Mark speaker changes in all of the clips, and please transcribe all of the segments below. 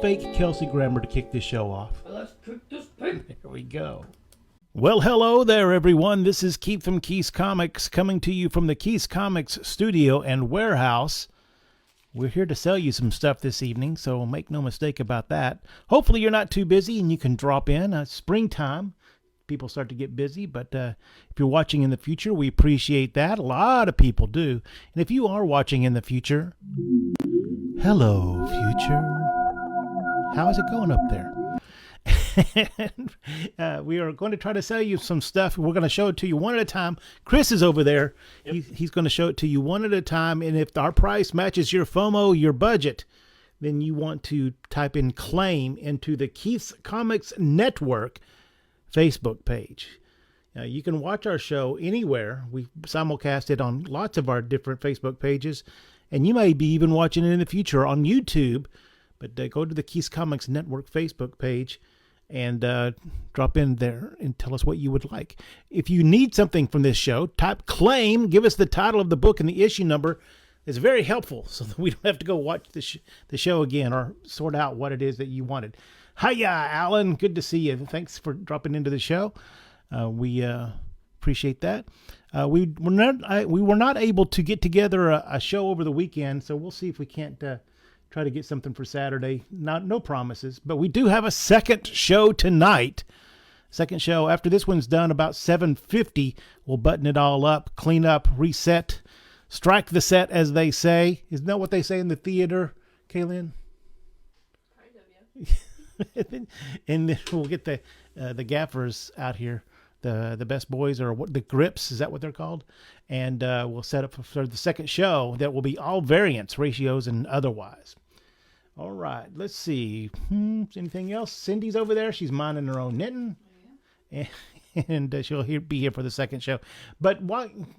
Speaker 1: fake Kelsey Grammer to kick this show off.
Speaker 2: Let's cook this pig.
Speaker 1: Here we go. Well, hello there, everyone. This is Keith from Keith's Comics, coming to you from the Keith's Comics studio and warehouse. We're here to sell you some stuff this evening, so make no mistake about that. Hopefully you're not too busy and you can drop in. Springtime, people start to get busy, but if you're watching in the future, we appreciate that. A lot of people do. And if you are watching in the future, hello, future. How is it going up there? And, we are going to try to sell you some stuff. We're going to show it to you one at a time. Chris is over there. Yep. He's going to show it to you one at a time. And if our price matches your FOMO, your budget, then you want to type in claim into the Keith's Comics Network Facebook page. You can watch our show anywhere. We simulcast it on lots of our different Facebook pages. And you may be even watching it in the future on YouTube. But go to the Keith's Comics Network Facebook page and drop in there and tell us what you would like. If you need something from this show, type claim, give us the title of the book and the issue number. It's very helpful so that we don't have to go watch the show again or sort out what it is that you wanted. Hiya, Alan. Good to see you. Thanks for dropping into the show. We appreciate that. We were not able to get together a show over the weekend, so we'll see if we can't try to get something for Saturday. No promises, but we do have a second show tonight. Second show after this one's done about 7:50. We'll button it all up, clean up, reset, strike the set, as they say. Isn't that what they say in the theater, Kaylin? Kind of, yeah. And then we'll get the gaffers out here, the best boys, or what, the grips, is that what they're called? And we'll set up for the second show that will be all variants, ratios, and otherwise. All right, let's see. Anything else? Cindy's over there. She's minding her own knitting. Yeah. And she'll be here for the second show. But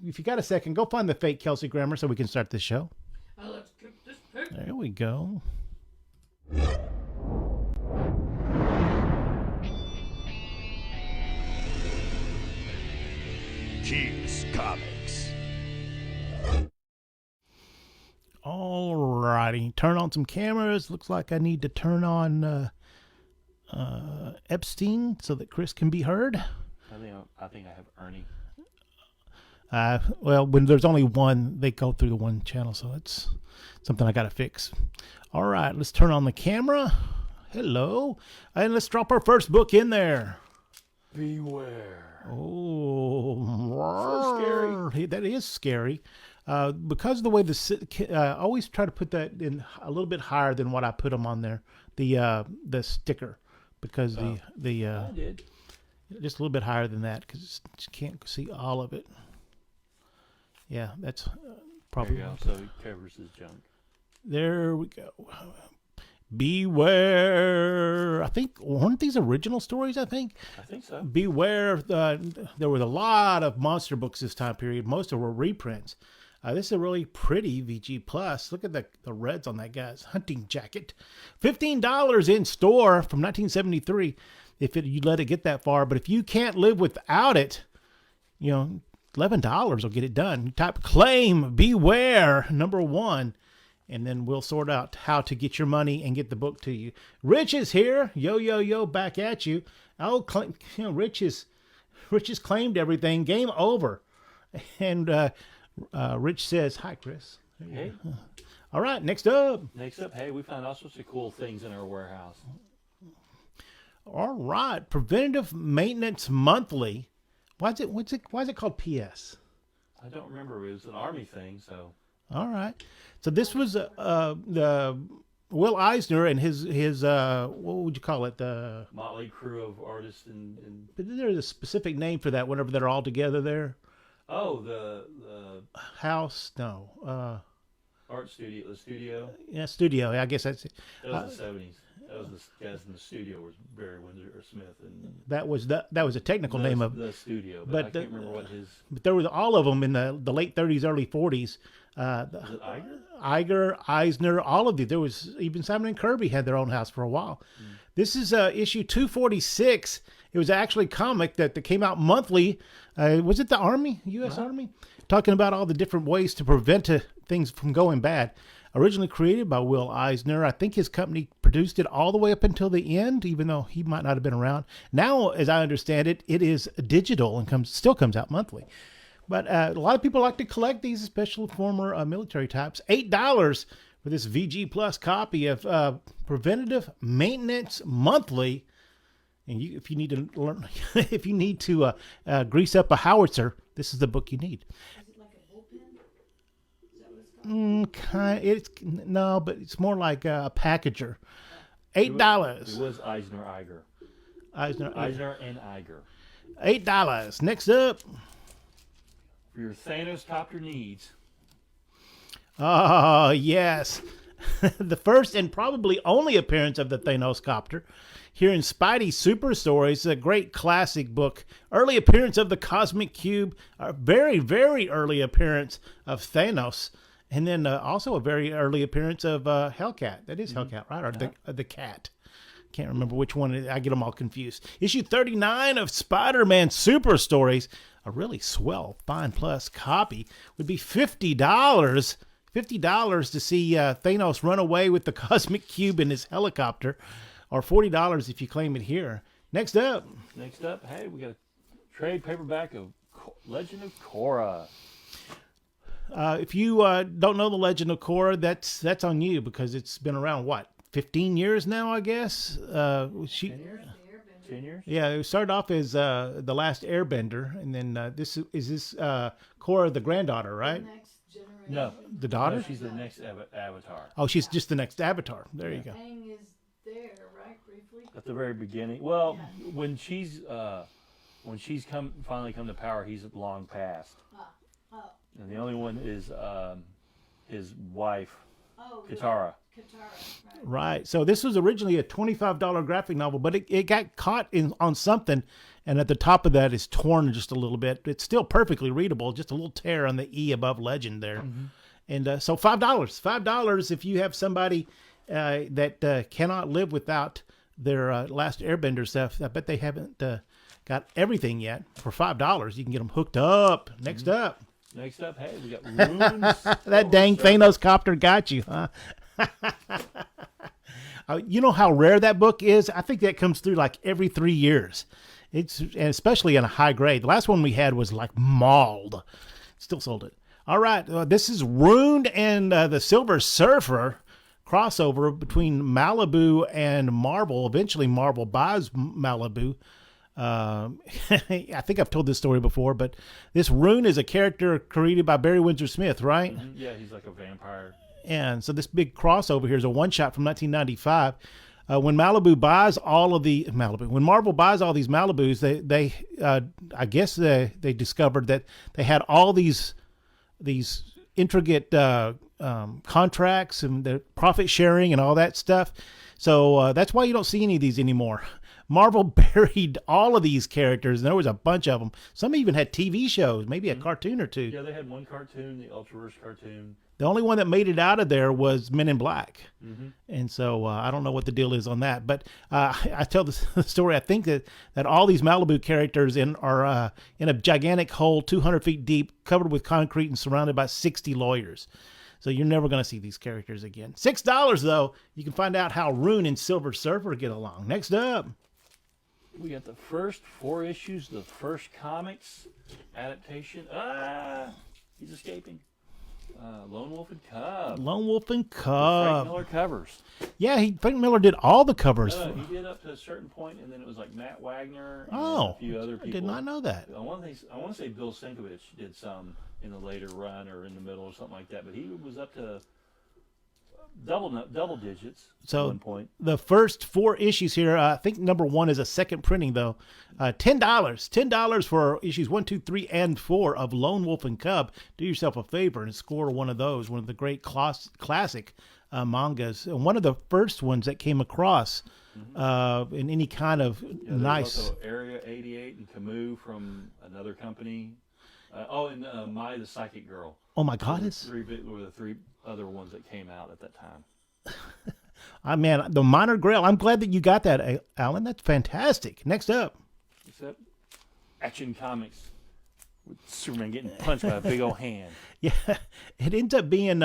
Speaker 1: if you got a second, go find the fake Kelsey Grammer so we can start this show.
Speaker 2: Let's cook this pig.
Speaker 1: There we go.
Speaker 3: Keith's Comics.
Speaker 1: All righty. Turn on some cameras. Looks like I need to turn on Epstein so that Chris can be heard.
Speaker 4: I think I have Ernie.
Speaker 1: Well, when there's only one, they go through the one channel, so it's something I got to fix. All right, let's turn on the camera. Hello. And let's drop our first book in there.
Speaker 4: Beware.
Speaker 1: Oh,
Speaker 4: so scary.
Speaker 1: That is scary. Because of the way I always try to put that in a little bit higher than what I put them on there, the sticker, because I
Speaker 4: did.
Speaker 1: Just a little bit higher than that because you can't see all of it. Yeah, that's probably.
Speaker 4: There you go. So it covers his junk.
Speaker 1: There we go. Beware. I think, weren't these original stories, I think?
Speaker 4: I think so.
Speaker 1: Beware. There were a lot of monster books this time period. Most of them were reprints. This is a really pretty VG Plus. Look at the reds on that guy's hunting jacket. $15 in store from 1973 if you let it get that far. But if you can't live without it, $11 will get it done. You type claim Beware #1. And then we'll sort out how to get your money and get the book to you. Rich is here. Yo, back at you. Rich has claimed everything. Game over. And Rich says, hi, Chris.
Speaker 4: Hey.
Speaker 1: All right, next up.
Speaker 4: Hey, we found all sorts of cool things in our warehouse.
Speaker 1: All right, Preventative Maintenance Monthly. Why is it called PS?
Speaker 4: I don't remember. It was an Army thing, so...
Speaker 1: All right. So this was the Will Eisner and his what would you call it? The
Speaker 4: motley crew of artists and
Speaker 1: But there's a specific name for that whenever they're all together there.
Speaker 4: Oh, the
Speaker 1: house? No.
Speaker 4: Art studio. The studio.
Speaker 1: Yeah, studio. I guess that's it.
Speaker 4: That was the 70s. That was the guys in the studio was Barry Windsor or Smith, and
Speaker 1: that was a technical name of
Speaker 4: the studio. But I can't remember what his.
Speaker 1: But there was all of them in the late 30s, early 40s.
Speaker 4: Was it Iger?
Speaker 1: Iger, Eisner, all of these. There was even Simon and Kirby had their own house for a while. This is issue 246. It was actually a comic that came out monthly. Was it the Army, U.S. Army? Talking about all the different ways to prevent things from going bad. Originally created by Will Eisner. I think his company produced it all the way up until the end, even though he might not have been around. Now, as I understand it, it is digital and still comes out monthly. But a lot of people like to collect these, especially former military types. $8 for this VG Plus copy of Preventative Maintenance Monthly. And if you need to learn, if you need to grease up a howitzer, this is the book you need.
Speaker 5: Is it like a bullpen? Is that what it's called?
Speaker 1: It's no, but it's more like a packager. $8.
Speaker 4: It was Eisner Iger.
Speaker 1: Eisner
Speaker 4: and Iger.
Speaker 1: $8. Next up.
Speaker 4: For your Thanos copter needs.
Speaker 1: Oh, yes. The first and probably only appearance of the Thanos copter here in Spidey Super Stories, a great classic book. Early appearance of the Cosmic Cube, a very, very early appearance of Thanos, and then also a very early appearance of Hellcat. That is Hellcat, right? Or the cat. Can't remember which one. I get them all confused. Issue 39 of Spider-Man Super Stories, a really swell Fine Plus copy, would be $50. $50 to see Thanos run away with the Cosmic Cube in his helicopter, or $40 if you claim it here. Next up,
Speaker 4: hey, we got a trade paperback of Legend of Korra.
Speaker 1: If you don't know the Legend of Korra, that's on you, because it's been around, what, 15 years now, I guess?
Speaker 4: 10 years? 10 years?
Speaker 1: Yeah, it started off as The Last Airbender, and then this is Korra, the granddaughter, right?
Speaker 5: The next generation.
Speaker 4: No.
Speaker 1: The daughter?
Speaker 4: No, she's the next Avatar.
Speaker 1: Oh, she's just the next Avatar. There you go.
Speaker 5: Aang is there, right? Briefly.
Speaker 4: At the very beginning. Well, when she's finally come to power, he's long past.
Speaker 5: Oh.
Speaker 4: And the only one is his wife,
Speaker 5: Oh.
Speaker 4: Katara.
Speaker 5: Katara. Right.
Speaker 1: Right. So this was originally a $25 graphic novel, but it got caught on something, and at the top of that is torn just a little bit. It's still perfectly readable, just a little tear on the E above legend there. Mm-hmm. And so $5. $5 if you have somebody that cannot live without their Last Airbender stuff. I bet they haven't got everything yet. For $5, you can get them hooked up. Next up.
Speaker 4: Next up, hey, we got Runes.
Speaker 1: That dang Thanos copter got you, huh? You know how rare that book is? I think that comes through like every 3 years. And especially in a high grade. The last one we had was like mauled. Still sold it. All right, this is Ruined and the Silver Surfer crossover between Malibu and Marvel. Eventually, Marvel buys Malibu. I think I've told this story before, but this Rune is a character created by Barry Windsor Smith, right?
Speaker 4: Mm-hmm. Yeah, he's like a vampire.
Speaker 1: And so this big crossover here is a one-shot from 1995. When Malibu buys all of the when Marvel buys all these Malibus, they I guess they discovered that they had all these intricate contracts and the profit sharing and all that stuff. So that's why you don't see any of these anymore. Marvel buried all of these characters, and there was a bunch of them. Some even had TV shows, maybe a cartoon or two.
Speaker 4: Yeah, they had one cartoon, the Ultraverse cartoon.
Speaker 1: The only one that made it out of there was Men in Black.
Speaker 4: Mm-hmm.
Speaker 1: And so I don't know what the deal is on that. But I tell the story, I think that all these Malibu characters are in a gigantic hole 200 feet deep, covered with concrete and surrounded by 60 lawyers. So you're never going to see these characters again. $6, though. You can find out how Rune and Silver Surfer get along. Next up.
Speaker 4: We got the first 4 issues, the first comics adaptation. He's escaping. Lone Wolf and Cub.
Speaker 1: Lone Wolf and
Speaker 4: Frank
Speaker 1: Cub.
Speaker 4: Miller covers.
Speaker 1: Yeah, Frank Miller did all the covers.
Speaker 4: He did up to a certain point, and then it was like Matt Wagner and
Speaker 1: Oh,
Speaker 4: a few other people.
Speaker 1: I did not know that.
Speaker 4: I want to say Bill Sienkiewicz did some in the later run or in the middle or something like that, but he was up to double digits
Speaker 1: So
Speaker 4: at one point.
Speaker 1: the first 4 issues here, I think number 1 is a second printing, though. $10 for issues 1, 2, 3, and 4 of Lone Wolf and Cub. Do yourself a favor and score one of those, one of the great classic mangas. And one of the first ones that came across in any kind of nice.
Speaker 4: Also Area 88 and Camus from another company. And Mai the Psychic Girl.
Speaker 1: Oh my God!
Speaker 4: Were the 3 other ones that came out at that time.
Speaker 1: Man, the Minor Grail. I'm glad that you got that, Alan. That's fantastic. Next up.
Speaker 4: Except Action Comics With Superman getting punched by a big old hand.
Speaker 1: Yeah, it ends up being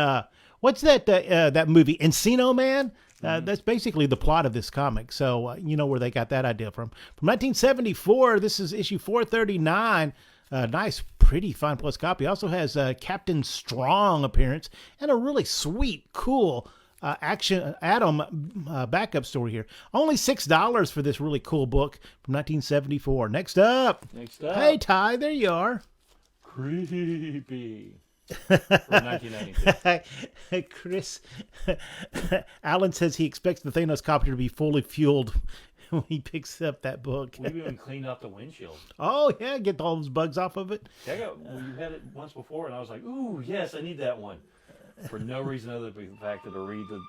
Speaker 1: what's that movie Encino Man? That's basically the plot of this comic. So you know where they got that idea from. From 1974, this is issue 439. Nice, pretty fine plus copy. Also has Captain Strong appearance and a really sweet, cool Action Atom backup story here. Only $6 for this really cool book from 1974. Next up. Hey, Ty, there you are.
Speaker 4: Creepy. From 1992.
Speaker 1: Chris, Alan says he expects the Thanos copter to be fully fueled when he picks up that book.
Speaker 4: We've even cleaned out the windshield.
Speaker 1: Oh, yeah, get all those bugs off of it.
Speaker 4: Well, you had it once before, and I was like, ooh, yes, I need that one. For no reason other than the fact that I read the...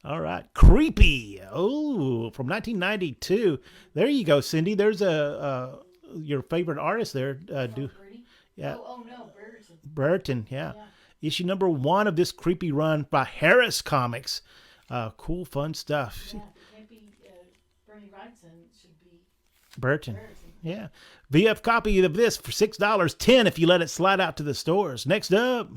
Speaker 1: All right. Creepy. Oh, from 1992. There you go, Cindy. There's your favorite artist there. Yeah.
Speaker 5: Oh, no, Brereton.
Speaker 1: Brereton, yeah. Issue number 1 of this creepy run by Harris Comics. Cool, fun stuff.
Speaker 5: Yeah, it can't be Bernie Wrightson. It should be
Speaker 1: Brereton. Yeah. VF copy of this for $6, $10 if you let it slide out to the stores. Next up,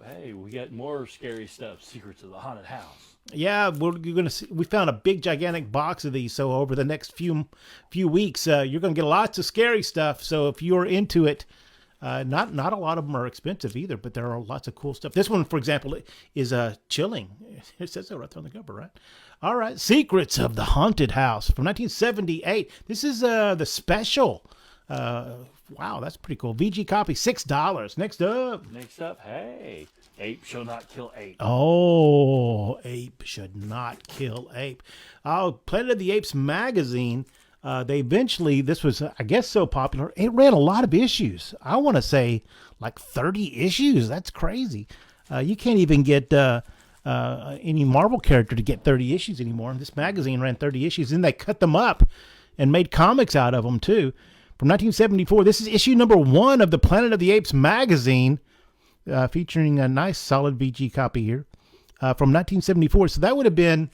Speaker 4: hey, we got more scary stuff. Secrets of the Haunted House.
Speaker 1: Yeah, we're gonna see. We found a big, gigantic box of these. So over the next few weeks, you're gonna get lots of scary stuff. So if you're into it, not a lot of them are expensive either, but there are lots of cool stuff. This one, for example, is chilling. It says so right there on the cover, right? All right, Secrets of the Haunted House from 1978. This is the special. Wow, that's pretty cool. VG copy, $6. Next up,
Speaker 4: hey, Ape Shall Not Kill Ape.
Speaker 1: Oh, Ape Should Not Kill Ape. Oh, Planet of the Apes magazine. They eventually, this was, I guess, so popular, it ran a lot of issues. I want to say like 30 issues. That's crazy. You can't even get any Marvel character to get 30 issues anymore. This magazine ran 30 issues, and they cut them up and made comics out of them, too. From 1974, this is issue number 1 of the Planet of the Apes magazine, featuring a nice, solid VG copy here from 1974. So that would have been...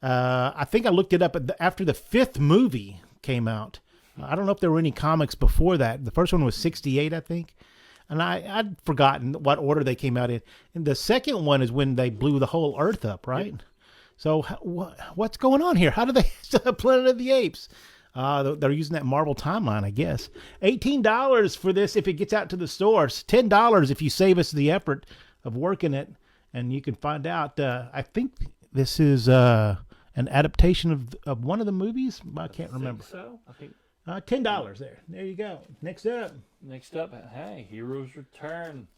Speaker 1: I think I looked it up after the 5th movie came out. I don't know if there were any comics before that. The first one was 68, I think. And I'd forgotten what order they came out in. And the second one is when they blew the whole Earth up, right? Yep. So what's going on here? How do they Planet of the Apes? They're using that Marvel timeline, I guess. $18 for this if it gets out to the stores. $10 if you save us the effort of working it. And you can find out. I think this is... an adaptation of one of the movies. I can't remember.
Speaker 4: So I think
Speaker 1: $10 there. There you go. Next up,
Speaker 4: hey, Heroes Return,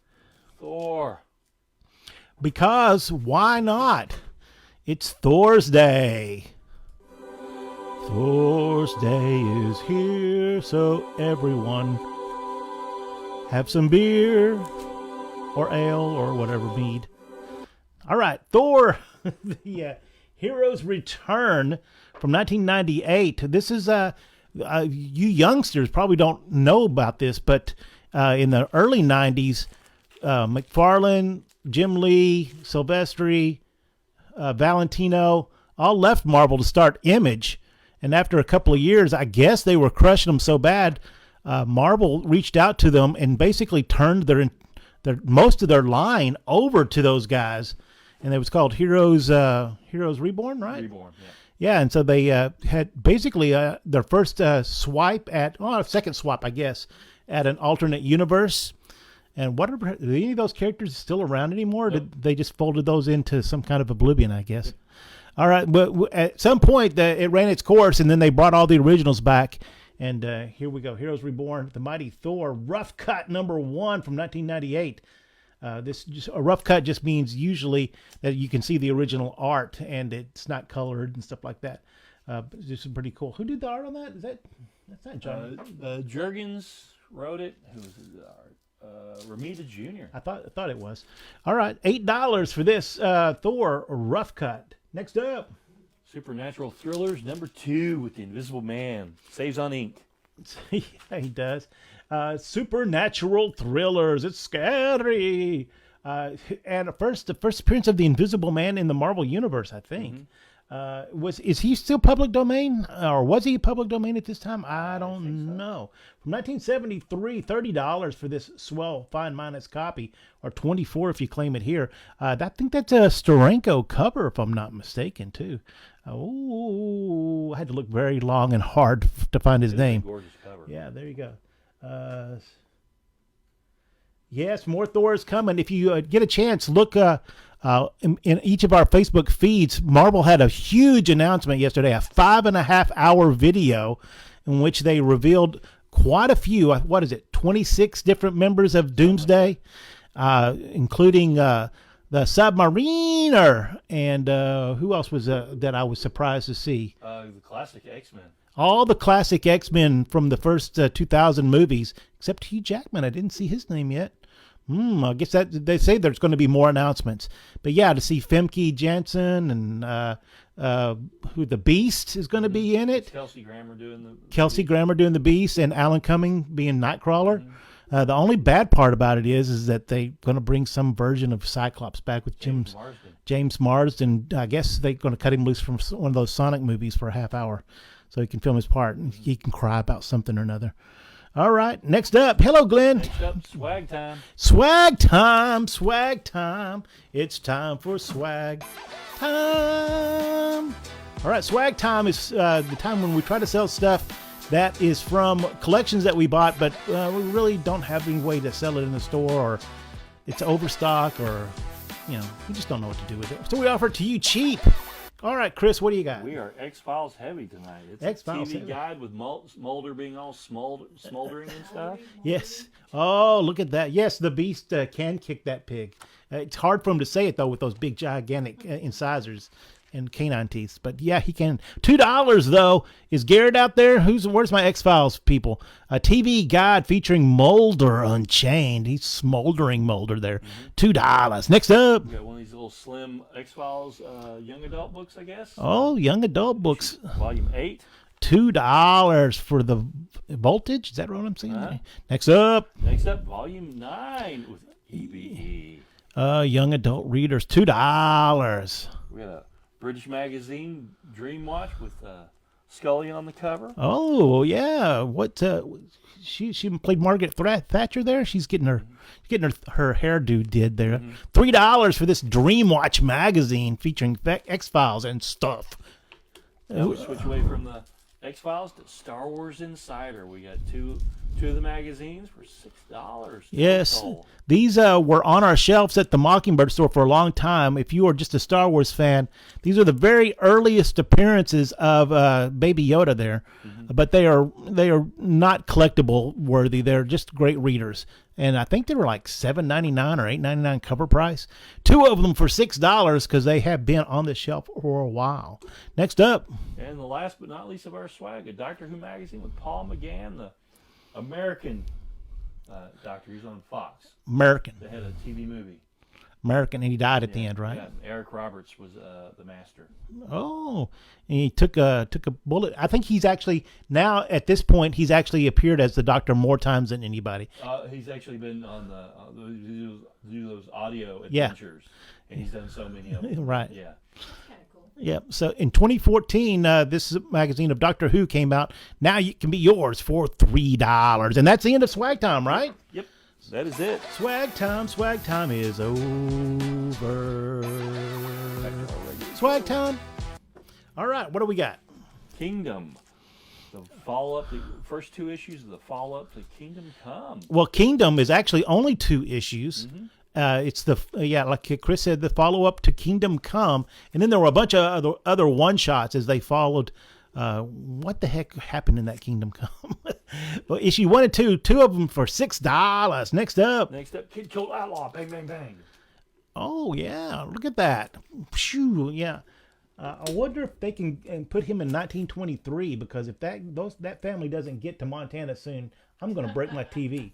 Speaker 4: Thor.
Speaker 1: Because why not? It's Thor's Day. Thor's Day is here, so everyone have some beer or ale or whatever mead. All right, Thor. The Heroes Return from 1998. This is you youngsters probably don't know about this, but in the early 90s, McFarlane, Jim Lee, Silvestri, Valentino all left Marvel to start Image, and after a couple of years, I guess they were crushing them so bad, Marvel reached out to them and basically turned their most of their line over to those guys. And it was called Heroes Reborn, right?
Speaker 4: Reborn, yeah.
Speaker 1: Yeah, and so they had basically their first swipe at, second swap, I guess, at an alternate universe. And are any of those characters still around anymore? Nope. Did they just folded those into some kind of oblivion, I guess? Yep. All right, but at some point it ran its course, and then they brought all the originals back. And here we go, Heroes Reborn, The Mighty Thor, rough cut number 1 from 1998. A rough cut just means usually that you can see the original art and it's not colored and stuff like that. This is pretty cool. Who did the art on that? That's not John.
Speaker 4: Jurgens wrote it. Who was the art? Ramita Jr.
Speaker 1: I thought it was. All right, $8 for this Thor rough cut. Next up,
Speaker 4: Supernatural Thrillers number 2 with the Invisible Man. Saves on ink.
Speaker 1: Yeah, he does. Supernatural Thrillers. It's scary. And the first appearance of the Invisible Man in the Marvel Universe, I think. Is he still public domain, or was he public domain at this time? I don't know. From 1973, $30 for this swell fine minus copy, or $24 if you claim it here. I think that's a Steranko cover, if I'm not mistaken, too. Oh, I had to look very long and hard to find his name.
Speaker 4: Gorgeous cover.
Speaker 1: Yeah, there you go. Yes, more Thor is coming. If you get a chance, look in each of our Facebook feeds. Marvel had a huge announcement yesterday, a 5.5-hour video in which they revealed quite a few, 26 different members of Doomsday, including the Submariner, and who else was that I was surprised to see?
Speaker 4: The classic X-Men.
Speaker 1: All the classic X-Men from the first 2000 movies, except Hugh Jackman. I didn't see his name yet. I guess that they say there's going to be more announcements. But yeah, to see Femke Janssen and who the Beast is going to be in it.
Speaker 4: Kelsey Grammer doing
Speaker 1: the Beast, and Alan Cumming being Nightcrawler. The only bad part about it is that they're going to bring some version of Cyclops back with James Marsden. I guess they're going to cut him loose from one of those Sonic movies for a half hour so he can film his part and he can cry about something or another. All right, next up. Hello, Glenn.
Speaker 4: Next up, swag time.
Speaker 1: Swag time, swag time. It's time for swag time. All right, swag time is the time when we try to sell stuff that is from collections that we bought, but we really don't have any way to sell it in the store, or it's overstock, or, we just don't know what to do with it. So we offer it to you cheap. All right, Chris, what do you got?
Speaker 4: We are X-Files heavy tonight. It's
Speaker 1: X-Files
Speaker 4: a TV
Speaker 1: heavy.
Speaker 4: guide with Mulder being all smoldering and stuff.
Speaker 1: Yes. Oh, look at that. Yes, the Beast can kick that pig. It's hard for him to say it, though, with those big, gigantic incisors and canine teeth. But, yeah, he can. $2, though. Is Garrett out there? Where's my X-Files people? A TV guide featuring Mulder Unchained. He's smoldering Mulder there. $2. Next up.
Speaker 4: We got one of these little slim X-Files young adult books, I guess.
Speaker 1: Oh, young adult books.
Speaker 4: Volume 8.
Speaker 1: $2 for the Voltage. Is that what I'm saying?
Speaker 4: Uh-huh.
Speaker 1: Next up.
Speaker 4: Volume 9 with EBE.
Speaker 1: Young adult readers. $2.
Speaker 4: We got a British Magazine Dream Watch with Scully on the cover.
Speaker 1: Oh yeah, what? She played Margaret Thatcher there. She's getting her hairdo did there. $3 for this Dream Watch magazine featuring X-Files and stuff.
Speaker 4: Now we switch away from the X-Files to Star Wars Insider. We got two of the magazines for $6.
Speaker 1: Yes, these were on our shelves at the Mockingbird store for a long time. If you are just a Star Wars fan, these are the very earliest appearances of Baby Yoda there, but they are not collectible worthy. They're just great readers, and I think they were like $7.99 or $8.99 cover price. 2 of them for $6 because they have been on the shelf for a while. Next up,
Speaker 4: and the last but not least of our swag, a Doctor Who magazine with Paul McGann, the American Doctor. He's on Fox.
Speaker 1: American.
Speaker 4: They had a TV movie.
Speaker 1: American, and he died at the end, right?
Speaker 4: Yeah. Eric Roberts was the master.
Speaker 1: Oh, and he took a bullet. I think he's actually now at this point he's actually appeared as the Doctor more times than anybody.
Speaker 4: He's actually been on do those audio adventures, and he's done so many of them.
Speaker 1: Right.
Speaker 4: Yeah.
Speaker 1: Yeah. So in 2014, this magazine of Doctor Who came out. Now it can be yours for $3, and that's the end of swag time, right?
Speaker 4: Yep. That is it.
Speaker 1: Swag time is over. Swag time. All right, what do we got?
Speaker 4: Kingdom. The follow-up, the first 2 issues of the follow-up to Kingdom Come.
Speaker 1: Well, Kingdom is actually only 2 issues. It's like Chris said, the follow-up to Kingdom Come, and then there were a bunch of other one-shots as they followed. What the heck happened in that Kingdom Come? Well, issue 1 and 2, 2 of them for $6. Next up,
Speaker 4: Kid Killed Outlaw. Bang, bang, bang.
Speaker 1: Oh yeah, look at that. Phew, yeah. I wonder if they can put him in 1923, because if that family doesn't get to Montana soon, I'm going to break my TV.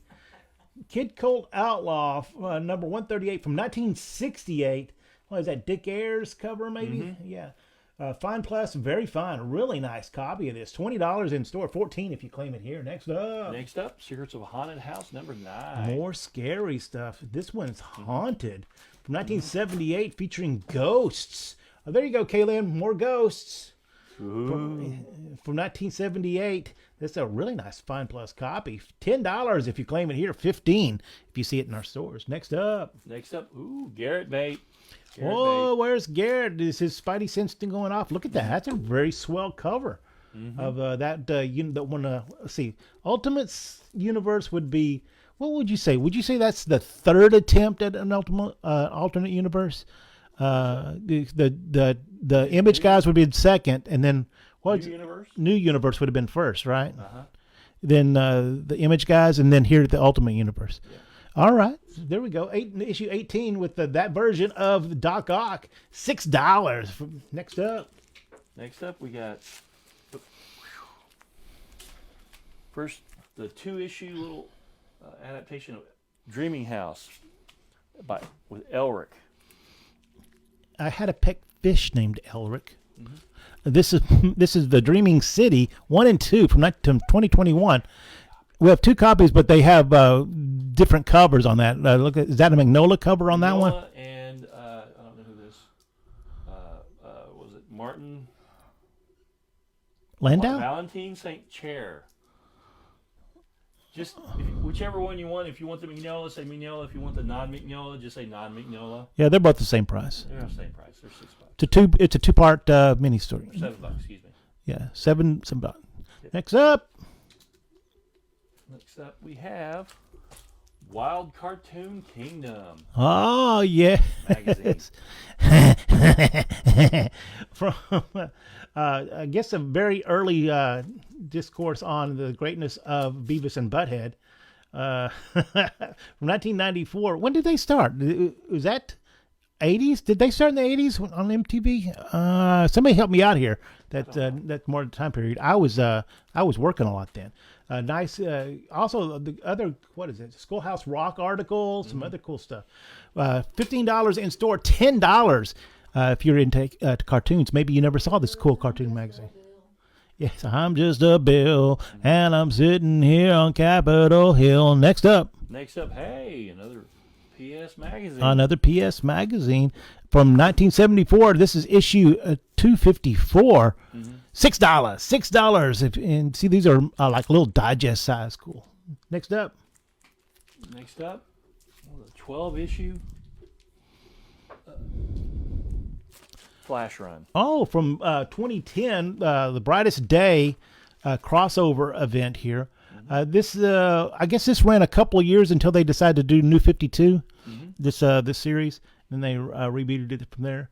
Speaker 1: Kid Colt Outlaw, number 138 from 1968. What is that, Dick Ayers cover maybe? Yeah. Fine plus, very fine. Really nice copy of this. $20 in store, $14 if you claim it here. Next up,
Speaker 4: Secrets of a Haunted House, number 9.
Speaker 1: More scary stuff. This one's haunted. From 1978, featuring ghosts. Oh, there you go, Kaylin. More ghosts
Speaker 4: Ooh.
Speaker 1: from 1978. That's a really nice Fine Plus copy. $10 if you claim it here. $15 if you see it in our stores. Next up.
Speaker 4: Next up, Garrett Bait. Garrett
Speaker 1: Oh, where's Garrett? Is his Spidey sense thing going off? Look at that. That's a very swell cover of that. That one. Let's see. Ultimate's universe would be. What would you say? Would you say that's the third attempt at an alternate universe? The Image guys would be the second, and then New Universe would have been first, right? Then the Image guys, and then here at the Ultimate Universe. Yeah. All right, there we go. Issue 18 with that version of Doc Ock. $6. Next up.
Speaker 4: Next up, we got first the 2-issue little adaptation of Dreaming House with Elric.
Speaker 1: I had a pet fish named Elric. This is the Dreaming City 1 and 2 from 2021. We have 2 copies, but they have different covers on that. Is that a Magnolia cover on that one?
Speaker 4: And I don't know who this was. It Martin
Speaker 1: Landau?
Speaker 4: Valentine St. Chair. Just whichever one you want. If you want the Mignola, say Mignola. If you want the non-Mignola, just say non-Mignola.
Speaker 1: Yeah, they're both the same price.
Speaker 4: They're the same price. They're $6.
Speaker 1: It's a 2-part mini story.
Speaker 4: $7, excuse me.
Speaker 1: Yeah, $7. Yeah. Next up,
Speaker 4: we have Wild Cartoon Kingdom.
Speaker 1: Oh yeah,
Speaker 4: magazine.
Speaker 1: From I guess a very early discourse on the greatness of Beavis and Butthead. From 1994. When did they start? Was that 80s? Did they start in the 80s on MTV? Somebody help me out here. That's more the time period. I was working a lot then. Nice. Also, the other, what is it? Schoolhouse Rock article, some other cool stuff. $15 in store, $10 if you're into cartoons. Maybe you never saw this cool cartoon magazine. Yes, I'm just a Bill, and I'm sitting here on Capitol Hill. Next up,
Speaker 4: hey, another PS magazine.
Speaker 1: Another PS magazine from 1974. This is issue 254. $6. And see, these are like little digest size. Cool. Next up,
Speaker 4: the 12-issue Flash Run.
Speaker 1: Oh, from 2010, the Brightest Day crossover event here. This I guess this ran a couple of years until they decided to do New 52. This series, and they rebooted it from there.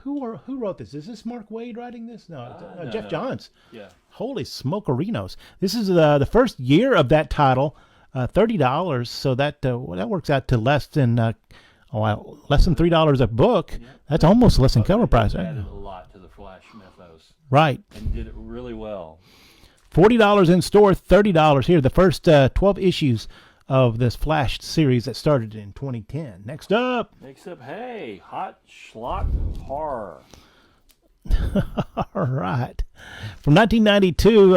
Speaker 1: Who wrote this? Is this Mark Waid writing this? No, Jeff Johns. Yeah. Holy smokerinos! This is the first year of that title. $30. So that works out to less than $3 a book. Yeah. That's almost less than cover price.
Speaker 4: Right? Added a lot to the Flash mythos.
Speaker 1: Right.
Speaker 4: And did it really well.
Speaker 1: $40 in store, $30 here. The first 12 issues of this Flash series that started in 2010. Next up,
Speaker 4: hey, Hot Schlock Horror.
Speaker 1: All right. From 1992,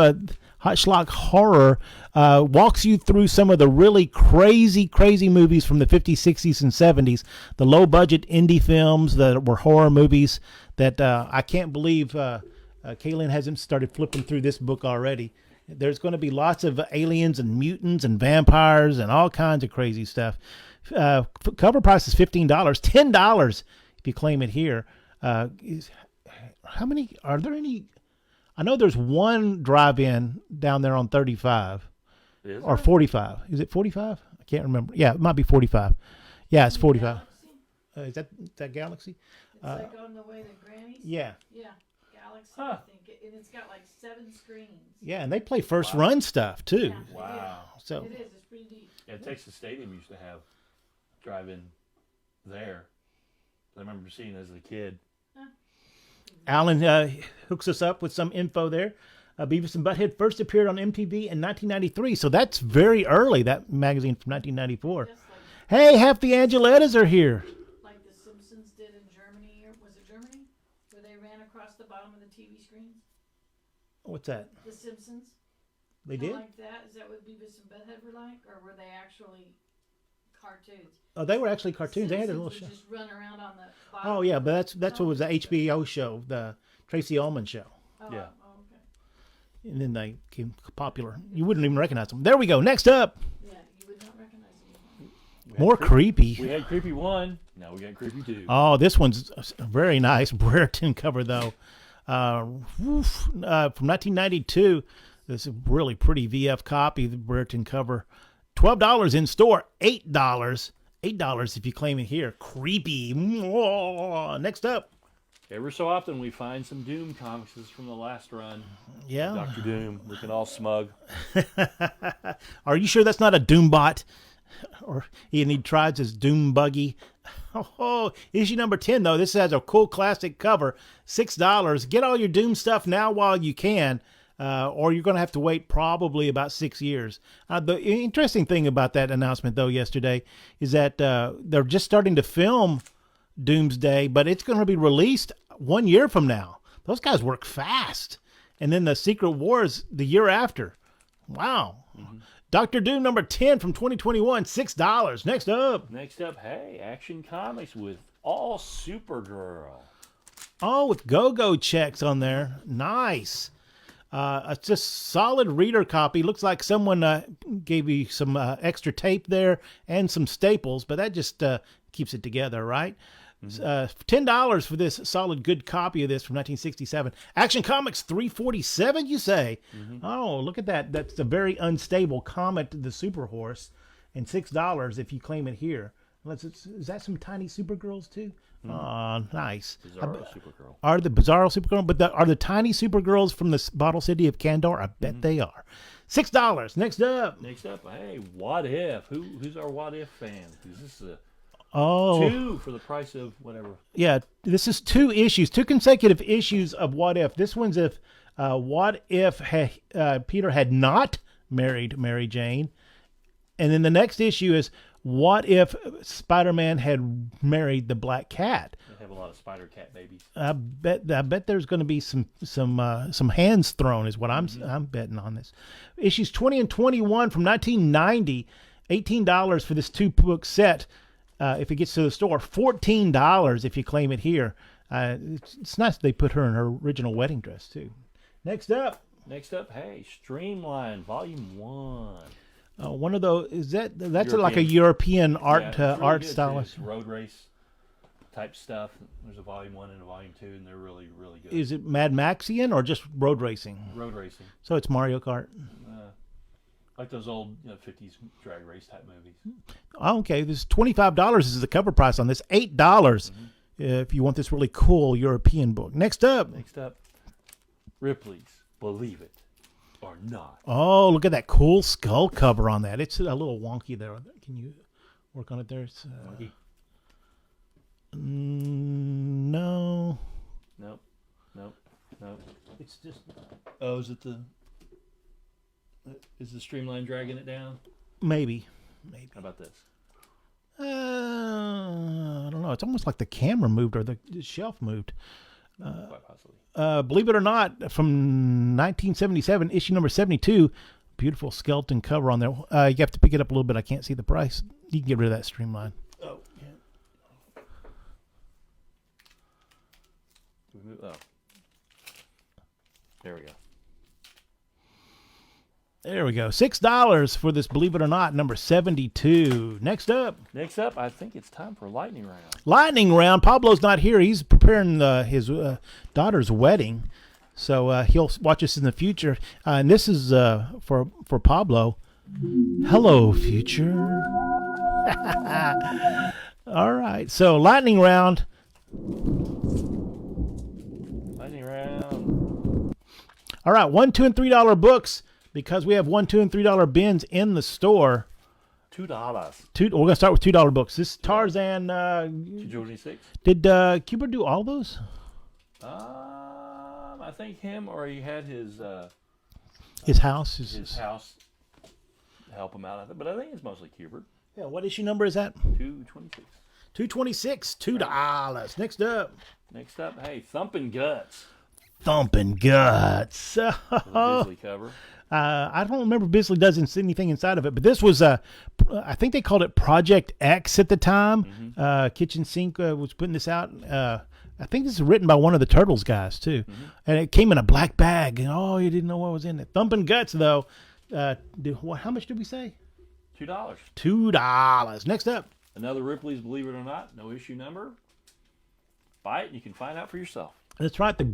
Speaker 1: Hot Schlock Horror walks you through some of the really crazy movies from the 50s, 60s, and 70s. The low-budget indie films that were horror movies that I can't believe Kaylin hasn't started flipping through this book already. There's going to be lots of aliens and mutants and vampires and all kinds of crazy stuff. Cover price is $15. $10 if you claim it here. How many? Are there any? I know there's one drive-in down there on 35 or 45. Is it 45? I can't remember. Yeah, it might be 45. Yeah, it's 45. Is that Galaxy?
Speaker 5: It's like on the way to Granny's?
Speaker 1: Yeah.
Speaker 5: Yeah, Galaxy, I think. And it's got like 7 screens.
Speaker 1: Yeah, and they play first run stuff too.
Speaker 5: Yeah,
Speaker 4: wow.
Speaker 1: So
Speaker 5: it is. It's pretty deep.
Speaker 4: Yeah, Texas Stadium used to have drive-in there. I remember seeing it as a kid.
Speaker 1: Alan hooks us up with some info there. Beavis and Butthead first appeared on MTV in 1993, so that's very early, that magazine from 1994. Hey, half the Angelettas are here.
Speaker 5: Like the Simpsons did in Germany, or was it Germany? Where they ran across the bottom of the TV screens?
Speaker 1: What's that?
Speaker 5: The Simpsons?
Speaker 1: They did?
Speaker 5: Like that? Is that what Beavis and Butthead were like? Or were they actually cartoons.
Speaker 1: Oh, they were actually cartoons. They had a little
Speaker 5: Simpsons
Speaker 1: show.
Speaker 5: would just run around on the bottom.
Speaker 1: Oh yeah, but that's what was the HBO show, the Tracy Ullman show.
Speaker 5: Oh,
Speaker 4: Yeah.
Speaker 5: oh, okay.
Speaker 1: And then they became popular. You wouldn't even recognize them. There we go. Next up,
Speaker 5: Yeah, you would not recognize them.
Speaker 1: more creepy.
Speaker 4: We had creepy 1. Now we got creepy 2.
Speaker 1: Oh, this one's very nice. Brereton cover though. From 1992. This is a really pretty VF copy. The Brereton cover. $12 in store. $8. $8 if you claim it here. Creepy. Next up.
Speaker 4: Every so often we find some Doom comics from the last run.
Speaker 1: Yeah.
Speaker 4: Dr. Doom, looking all smug.
Speaker 1: Are you sure that's not a Doombot? Or he tries his Doom buggy. Oh, issue number 10 though. This has a cool classic cover. $6. Get all your Doom stuff now while you can. Or you're going to have to wait probably about 6 years. The interesting thing about that announcement, though, yesterday is that they're just starting to film Doomsday, but it's going to be released 1 year from now. Those guys work fast. And then the Secret Wars the year after. Wow. Mm-hmm. Dr. Doom number 10 from 2021, $6. Next up.
Speaker 4: Next up, hey, Action Comics with all Supergirl.
Speaker 1: Oh, with go-go checks on there. Nice. It's just solid reader copy. Looks like someone gave you some extra tape there and some staples, but that just keeps it together, right? $10 for this solid good copy of this from 1967. Action Comics 347, you say? Oh, look at that. That's a very unstable Comet, the Super Horse, and $6 if you claim it here. Is that some tiny Supergirls too? Oh, nice.
Speaker 4: Bizarro Supergirl.
Speaker 1: Are the Bizarro Supergirl, but are the tiny Supergirls from the Bottle City of Kandor? I bet they are. $6. Next up.
Speaker 4: Next up, hey, What If? Who's our What If fan? Because this is
Speaker 1: Oh,
Speaker 4: 2 for the price of whatever.
Speaker 1: yeah. This is 2 issues, 2 consecutive issues of What If. This one's if What If Peter had not married Mary Jane, and then the next issue is what if Spider-Man had married the Black Cat?
Speaker 4: They have a lot of Spider Cat babies.
Speaker 1: I bet there's going to be some hands thrown is what I'm betting on this. Issues 20 and 21 from 1990, $18 for this 2-book set. If it gets to the store, $14 if you claim it here. It's nice they put her in her original wedding dress too. Next up,
Speaker 4: hey, Streamline Volume 1.
Speaker 1: one of those that's
Speaker 4: European.
Speaker 1: like a European art
Speaker 4: It's really
Speaker 1: art
Speaker 4: good,
Speaker 1: style.
Speaker 4: too. It's road race type stuff. There's a Volume 1 and a Volume 2, and they're really, really good.
Speaker 1: Is it Mad Maxian or just road racing?
Speaker 4: Road racing.
Speaker 1: So it's Mario Kart.
Speaker 4: Like those old 50s drag race type movies.
Speaker 1: Oh, okay, this is $25 is the cover price on this. $8 if you want this really cool European book. Next up,
Speaker 4: Ripley's Believe It or Not.
Speaker 1: oh, look at that cool skull cover on that. It's a little wonky there. Can you work on it there? It's, no.
Speaker 4: Nope.
Speaker 1: It's just
Speaker 4: Oh, is it is the Streamline dragging it down?
Speaker 1: maybe.
Speaker 4: How about this?
Speaker 1: I don't know. It's almost like the camera moved or the shelf moved.
Speaker 4: Quite possibly.
Speaker 1: Believe it or not, from 1977, issue number 72, beautiful skeleton cover on there. You have to pick it up a little bit. I can't see the price. You can get rid of that Streamline.
Speaker 4: Oh, yeah. There we go.
Speaker 1: There we go. $6 for this Believe It or Not, number 72. Next up,
Speaker 4: I think it's time for Lightning Round.
Speaker 1: Lightning Round. Pablo's not here. He's preparing his daughter's wedding. So he'll watch us in the future. And this is for Pablo. Hello, future. All right. So Lightning Round. All right. $1, $2, and $3 books. Because we have $1, $2, and $3 bins in the store.
Speaker 4: $2.
Speaker 1: We're gonna start with $2 books. This is Tarzan.
Speaker 4: 226.
Speaker 1: Did Cuber do all those?
Speaker 4: I think him or he had his
Speaker 1: house.
Speaker 4: His house help him out. But I think it's mostly Cuber.
Speaker 1: Yeah. What issue number is that?
Speaker 4: 226.
Speaker 1: 226. $2. Next up,
Speaker 4: hey, Thumpin' Guts.
Speaker 1: Thumpin' Guts.
Speaker 4: The Bisley cover.
Speaker 1: I don't remember Bisley does anything inside of it, but this was I think they called it Project X at the time. Kitchen Sink was putting this out. I think this is written by one of the Turtles guys too, and it came in a black bag. And you didn't know what was in it. Thumping Guts though. How much did we say?
Speaker 4: $2.
Speaker 1: $2. Next up.
Speaker 4: Another Ripley's Believe It or Not, no issue number. Buy it and you can find out for yourself.
Speaker 1: That's right, the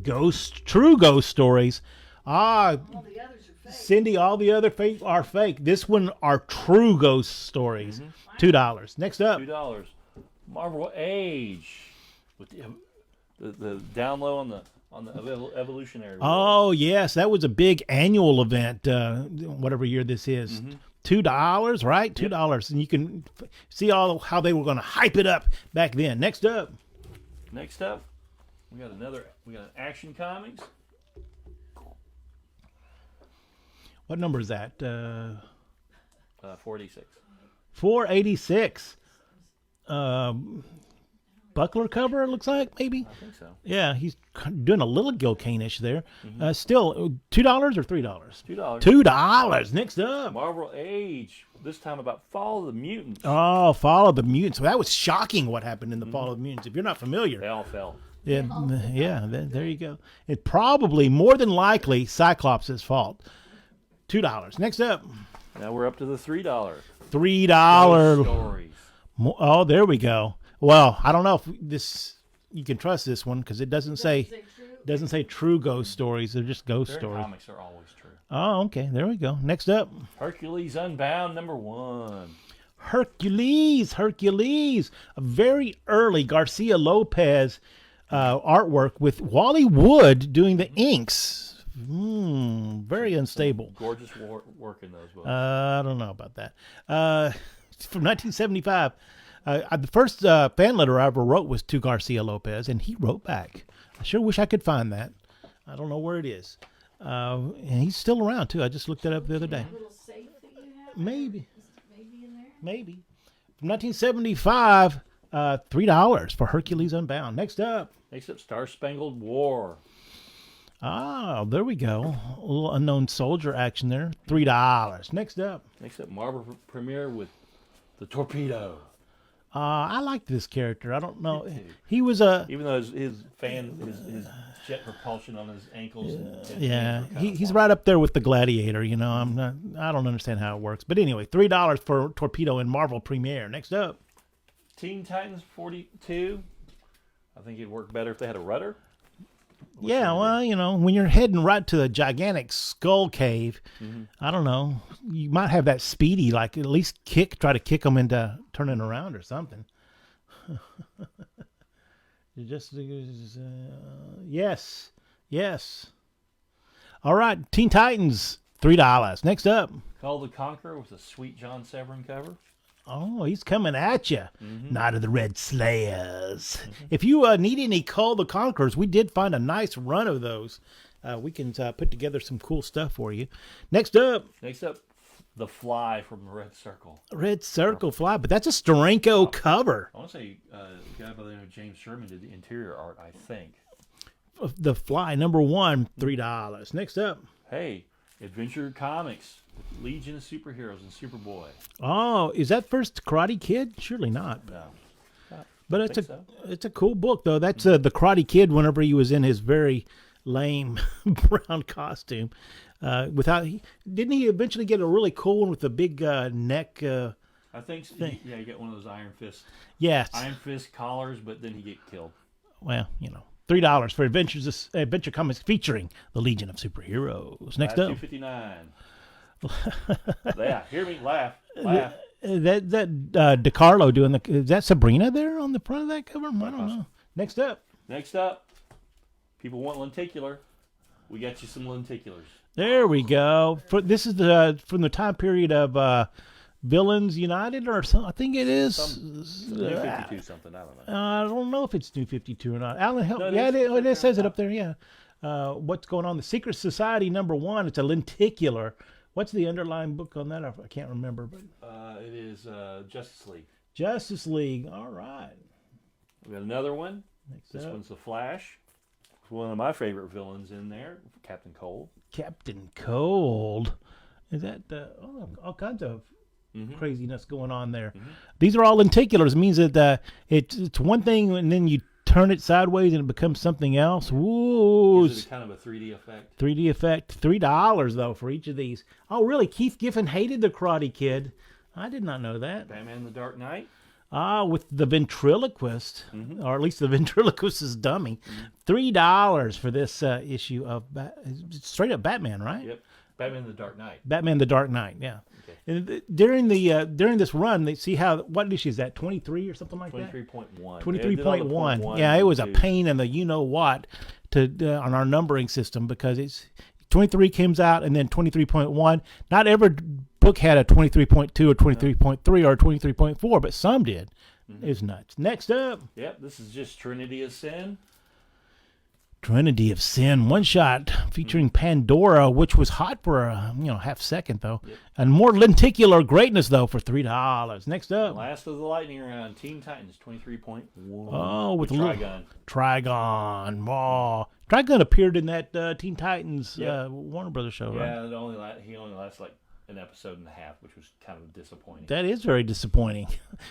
Speaker 1: true ghost stories.
Speaker 5: All the others are fake.
Speaker 1: Cindy, all the other are fake. This one are true ghost stories. $2. Next up.
Speaker 4: $2. Marvel Age with the down low on the evolutionary.
Speaker 1: Oh yes, that was a big annual event. Whatever year this is. $2, right? $2, and you can see how they were going to hype it up back then. Next up, we got an Action Comics. What number is that?
Speaker 4: 486.
Speaker 1: 486. Buckler cover, it looks like, maybe.
Speaker 4: I think so.
Speaker 1: Yeah, he's doing a little Gil Kane-ish there. Still, $2 or $3?
Speaker 4: $2.
Speaker 1: $2. Next up.
Speaker 4: Marvel Age. This time about Fall of the Mutants.
Speaker 1: Oh, Fall of the Mutants. So that was shocking what happened in the Fall of the Mutants. If you're not familiar.
Speaker 4: They all fell.
Speaker 1: Yeah, there you go. It probably, more than likely, Cyclops' fault. $2. Next up.
Speaker 4: Now we're up to the $3.
Speaker 1: $3.
Speaker 4: Stories.
Speaker 1: Oh, there we go. Well, I don't know if you can trust this one because it doesn't say true ghost stories. They're just ghost
Speaker 4: Their
Speaker 1: stories.
Speaker 4: comics are always true.
Speaker 1: Oh, okay. There we go. Next up.
Speaker 4: Hercules Unbound #1.
Speaker 1: Hercules. A very early Garcia Lopez artwork with Wally Wood doing the inks. Very unstable.
Speaker 4: Gorgeous work in those books.
Speaker 1: I don't know about that. From 1975. The first fan letter I ever wrote was to Garcia Lopez, and he wrote back. I sure wish I could find that. I don't know where it is. And he's still around, too. I just looked it up the other day.
Speaker 5: A little safe that you have?
Speaker 1: Maybe.
Speaker 5: Maybe in there?
Speaker 1: Maybe. From 1975, $3 for Hercules Unbound. Next up.
Speaker 4: Star Spangled War.
Speaker 1: Ah, there we go. A little unknown soldier action there. $3. Next up.
Speaker 4: Marvel premiere with the Torpedo.
Speaker 1: I liked this character. I don't know.
Speaker 4: Too.
Speaker 1: He was
Speaker 4: even though his jet propulsion on his ankles.
Speaker 1: He's right up there with the Gladiator. I don't understand how it works. But anyway, $3 for Torpedo in Marvel premiere. Next up.
Speaker 4: Teen Titans 42. I think it'd work better if they had a rudder.
Speaker 1: When you're heading right to the gigantic skull cave, I don't know, you might have that Speedy, like at least try to kick them into turning around or something. Yes. All right, Teen Titans, $3. Next up.
Speaker 4: Call the Conqueror with a sweet John Severin cover.
Speaker 1: Oh, he's coming at you. Night of the Red Slayers. If you need any Call the Conquerors, we did find a nice run of those. We can put together some cool stuff for you. Next up.
Speaker 4: The Fly from Red Circle.
Speaker 1: Red Circle Fly, but that's a Steranko cover.
Speaker 4: I want to say a guy by the name of James Sherman did the interior art, I think.
Speaker 1: The Fly, #1, $3. Next up.
Speaker 4: Hey, Adventure Comics. Legion of Superheroes and Superboy.
Speaker 1: Oh, is that first Karate Kid? Surely not.
Speaker 4: No.
Speaker 1: But it's a cool book though. That's the Karate Kid whenever he was in his very lame brown costume. Didn't he eventually get a really cool one with the big neck?
Speaker 4: I think so. Yeah, you get one of those Iron Fist.
Speaker 1: Yes.
Speaker 4: Iron Fist collars, but then he get killed.
Speaker 1: Well, $3 for Adventure Comics featuring the Legion of Superheroes. Next up.
Speaker 4: $2.59. Yeah, hear me laugh.
Speaker 1: That DiCarlo doing is that Sabrina there on the front of that cover? I don't know. Next up, people want lenticular. We got you some lenticulars. There we go. This is from the time period of Villains United or something. I think it is.
Speaker 4: New 52 something. I don't know.
Speaker 1: I don't know if it's New 52 or not. Alan, help.
Speaker 4: No,
Speaker 1: it says it up there. Yeah. What's going on? The Secret Society #1. It's a lenticular. What's the underlying book on that? I can't remember. But
Speaker 4: it is Justice League.
Speaker 1: Justice League. All right.
Speaker 4: We got another one. This one's the Flash. One of my favorite villains in there, Captain Cold.
Speaker 1: Captain Cold. Is that all kinds of
Speaker 4: Mm-hmm.
Speaker 1: craziness going on there?
Speaker 4: Mhm.
Speaker 1: These are all lenticulars. It means that it's one thing, and then you turn it sideways and it becomes something else. Ooh,
Speaker 4: Gives it a kind of a 3D effect.
Speaker 1: 3D effect. $3 though for each of these. Oh, really? Keith Giffen hated the Karate Kid. I did not know that.
Speaker 4: Batman the Dark Knight.
Speaker 1: With the ventriloquist, or at least the ventriloquist's dummy. $3 for this issue of straight up Batman, right?
Speaker 4: Yep. Batman the Dark Knight.
Speaker 1: Batman: The Dark Knight. Yeah.
Speaker 4: Okay.
Speaker 1: And during this run, they see how what issue is that? 23 or something like that.
Speaker 4: 23.1.
Speaker 1: 23.1. Yeah, it was a pain in the you know what to on our numbering system because it's 23 comes out and then 23.1. Not every book had a 23.2 or 23.3 or 23.4, but some did. It's nuts. Next up,
Speaker 4: Yep, this is just Trinity of Sin.
Speaker 1: Trinity of Sin, one shot featuring Pandora, which was hot for a half second though, and more lenticular greatness though for $3. Next up,
Speaker 4: Last of the Lightning Round. Teen Titans 23.1.
Speaker 1: oh, with a little
Speaker 4: Trigon.
Speaker 1: Trigon. Oh, Trigon appeared in that Teen Titans
Speaker 4: Yep.
Speaker 1: Warner Brothers show, right?
Speaker 4: Yeah, he only lasts like an episode and a half, which was kind of disappointing.
Speaker 1: That is very disappointing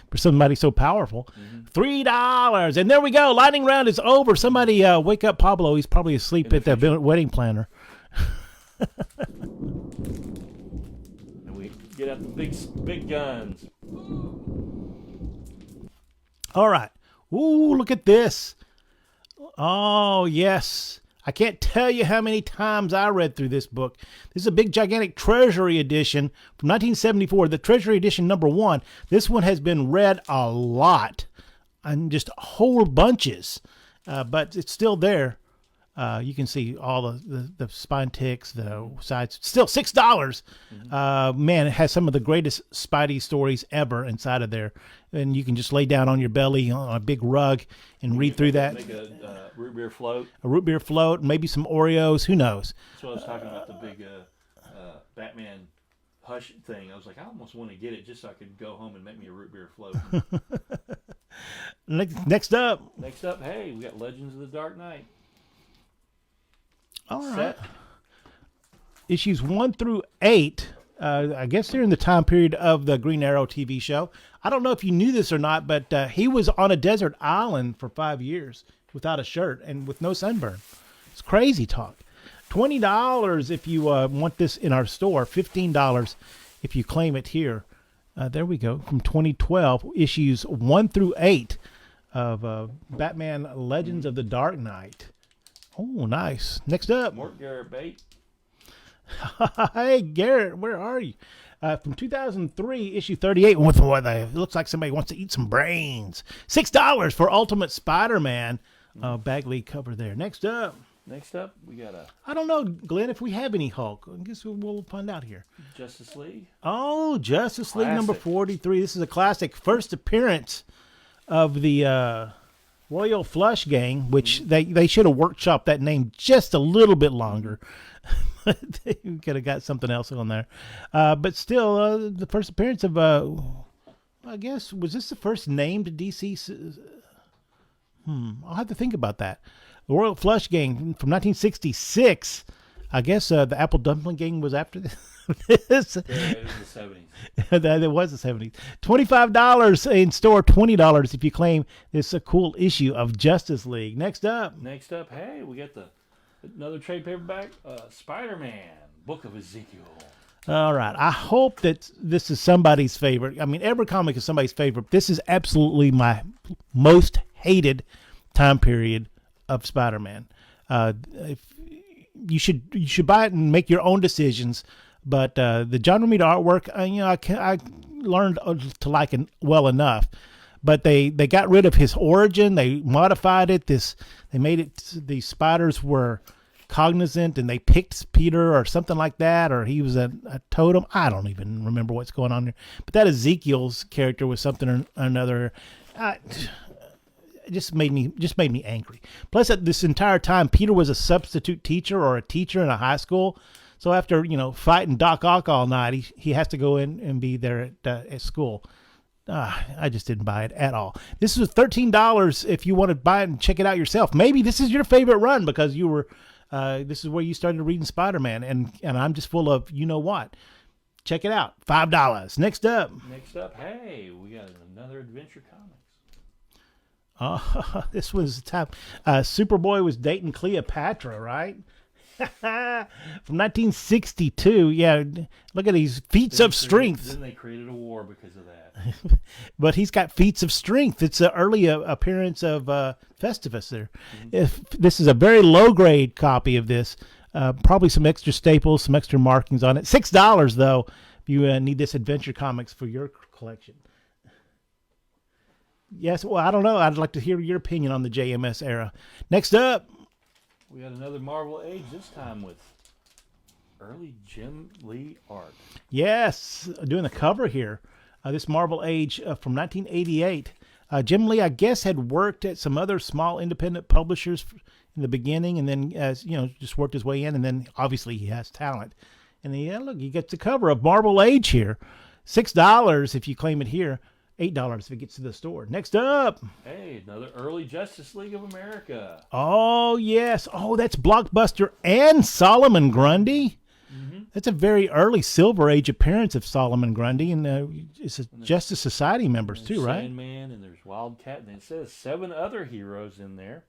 Speaker 1: for somebody so powerful. $3, and there we go. Lightning round is over. Somebody wake up Pablo. He's probably asleep at the wedding planner.
Speaker 4: And we get out the big guns.
Speaker 1: All right. Ooh, look at this. Oh, yes. I can't tell you how many times I read through this book. This is a big, gigantic Treasury edition from 1974, the Treasury edition #1. This one has been read a lot, and just whole bunches, but it's still there. You can see all the spine ticks, the sides. Still $6. Man, it has some of the greatest Spidey stories ever inside of there. And you can just lay down on your belly on a big rug and read through that.
Speaker 4: Make a root beer float.
Speaker 1: A root beer float, maybe some Oreos. Who knows?
Speaker 4: That's what I was talking about, the big Batman Hush thing. I was like, I almost want to get it just so I could go home and make me a root beer float.
Speaker 1: Next up.
Speaker 4: Next up, hey, we got Legends of the Dark Knight.
Speaker 1: All right.
Speaker 4: Set.
Speaker 1: Issues 1 through 8. I guess they're in the time period of the Green Arrow TV show. I don't know if you knew this or not, but he was on a desert island for 5 years without a shirt and with no sunburn. It's crazy talk. $20 if you want this in our store. $15 if you claim it here. There we go. From 2012, issues 1 through 8 of Batman Legends of the Dark Knight. Oh, nice. Next up.
Speaker 4: Mort Garrett Bate.
Speaker 1: Hey, Garrett, where are you? From 2003, issue 38, with what it looks like somebody wants to eat some brains. $6 for Ultimate Spider-Man. Bagley cover there. Next up,
Speaker 4: We got a
Speaker 1: I don't know, Glenn, if we have any Hulk. I guess we'll find out here.
Speaker 4: Justice League.
Speaker 1: Oh, Justice League number
Speaker 4: Classic.
Speaker 1: 43. This is a classic first appearance of the Royal Flush Gang, which they should have workshopped that name just a little bit longer. They could have got something else on there. But still, the first appearance of, I guess, was this the first named DC? I'll have to think about that. The Royal Flush Gang from 1966. I guess the Apple Dumpling Gang was after this.
Speaker 4: Yeah, it was the 70s.
Speaker 1: It was the 70s. $25 in store, $20 if you claim it's a cool issue of Justice League. Next up,
Speaker 4: Hey, we got another trade paperback, Spider-Man, Book of Ezekiel.
Speaker 1: all right. I hope that this is somebody's favorite. I mean, every comic is somebody's favorite. This is absolutely my most hated time period of Spider-Man. If you should buy it and make your own decisions. But the John Romita artwork, I learned to like it well enough. But they got rid of his origin. They modified it. They made it. The spiders were cognizant, and they picked Peter or something like that, or he was a totem. I don't even remember what's going on there. But that Ezekiel's character was something or another. It just made me angry. Plus, at this entire time, Peter was a substitute teacher or a teacher in a high school. So after fighting Doc Ock all night, he has to go in and be there at school. I just didn't buy it at all. This was $13 if you want to buy it and check it out yourself. Maybe this is your favorite run because you were. This is where you started reading Spider-Man, and I'm just full of what. check it out. $5. Next up.
Speaker 4: Next up, hey, we got another Adventure Comics.
Speaker 1: This was the time. Superboy was dating Cleopatra, right? From 1962. Yeah, look at these feats of strength.
Speaker 4: Then they created a war because of that.
Speaker 1: But he's got feats of strength. It's an early appearance of Festivus there. If this is a very low grade copy of this, probably some extra staples, some extra markings on it. $6 though. If you need this Adventure Comics for your collection. Yes, well, I don't know. I'd like to hear your opinion on the JMS era. Next up,
Speaker 4: we got another Marvel Age, this time with early Jim Lee art.
Speaker 1: Yes, doing the cover here. This Marvel Age from 1988. Jim Lee, I guess, had worked at some other small independent publishers in the beginning, and then, just worked his way in, and then obviously he has talent. And then, look, he gets the cover of Marvel Age here. $6 if you claim it here. $8 if it gets to the store. Next up.
Speaker 4: Hey, another early Justice League of America.
Speaker 1: Oh, yes. Oh, that's Blockbuster and Solomon Grundy. Mm-hmm. That's a very early Silver Age appearance of Solomon Grundy. And it's Justice Society members too, right?
Speaker 4: Sandman, and there's Wildcat, and it says 7 other heroes in there.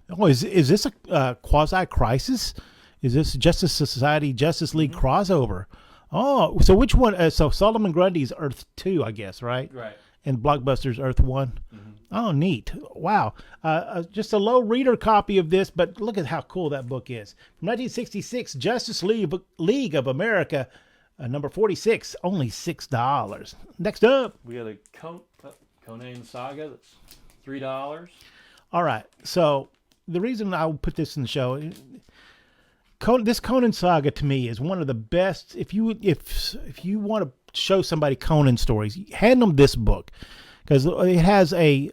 Speaker 1: Oh, is this a quasi-crisis? Is this Justice Society, Justice League crossover? Oh, so which one? So Solomon Grundy's Earth 2, I guess, right?
Speaker 4: Right.
Speaker 1: And Blockbuster's Earth 1. Mm-hmm. Oh, neat. Wow. Just a low reader copy of this, but look at how cool that book is. From 1966, Justice League of America, number 46, only $6. Next up.
Speaker 4: We got a Conan Saga that's $3.
Speaker 1: All right. So the reason I will put this in the show, this Conan Saga to me is one of the best. If you want to show somebody Conan stories, hand them this book, because it has is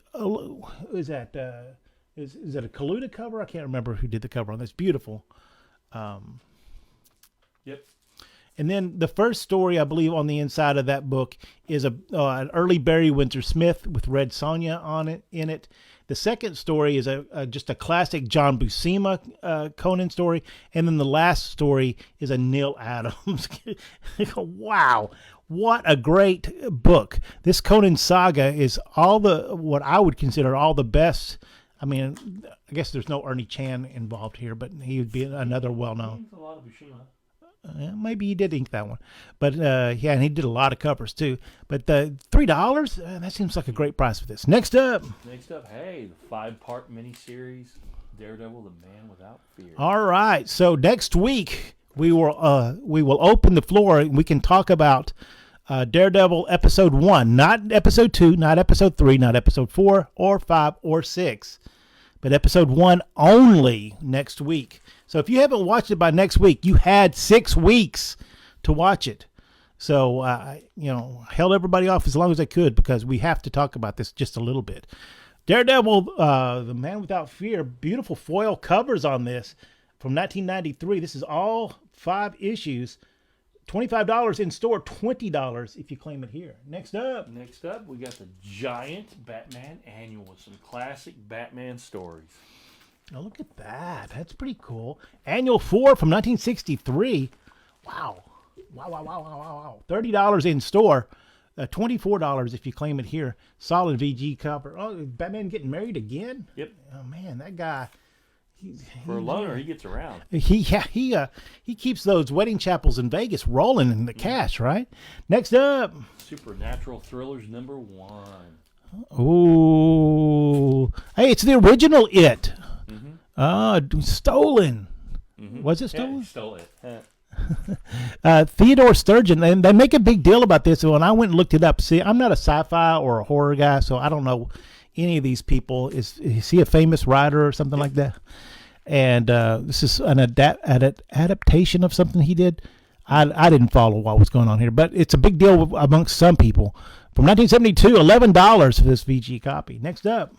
Speaker 1: that a Kaluta cover? I can't remember who did the cover on this. Beautiful.
Speaker 4: Yep.
Speaker 1: And then the first story, I believe, on the inside of that book is an early Barry Windsor Smith with Red Sonja in it. The second story is just a classic John Buscema Conan story, and then the last story is a Neil Adams. Wow, what a great book! This Conan Saga is what I would consider all the best. I mean, I guess there's no Ernie Chan involved here, but he would be another well-known.
Speaker 4: A lot of Buscema.
Speaker 1: Maybe he did ink that one, but yeah, and he did a lot of covers too. But $3, that seems like a great price for this. Next up,
Speaker 4: hey, the 5-part miniseries, Daredevil: The Man Without Fear.
Speaker 1: All right, so next week we will open the floor and we can talk about Daredevil episode 1, not episode 2, not episode 3, not episode 4 or 5 or 6. But episode 1 only next week. So if you haven't watched it by next week, you had 6 weeks to watch it. So, held everybody off as long as I could because we have to talk about this just a little bit. Daredevil, The Man Without Fear, beautiful foil covers on this from 1993. This is all 5 issues. $25 in store, $20 if you claim it here. Next up,
Speaker 4: we got the giant Batman annual with some classic Batman stories.
Speaker 1: Oh, look at that. That's pretty cool. Annual 4 from 1963. Wow. $30 in store, $24 if you claim it here. Solid VG cover. Oh, Batman getting married again?
Speaker 4: Yep.
Speaker 1: Oh, man, that guy.
Speaker 4: For a loner, he gets around.
Speaker 1: He keeps those wedding chapels in Vegas rolling in the cash, right? Next up,
Speaker 4: Supernatural Thrillers number 1.
Speaker 1: Oh, hey, it's the original It. Stolen. Mm-hmm. Was it stolen?
Speaker 4: Yeah, he stole it.
Speaker 1: Theodore Sturgeon, and they make a big deal about this. When I went and looked it up, see, I'm not a sci-fi or a horror guy, so I don't know any of these people. Is he a famous writer or something like that? And this is an adaptation of something he did. I didn't follow what was going on here, but it's a big deal amongst some people. From 1972, $11 for this VG copy. Next up,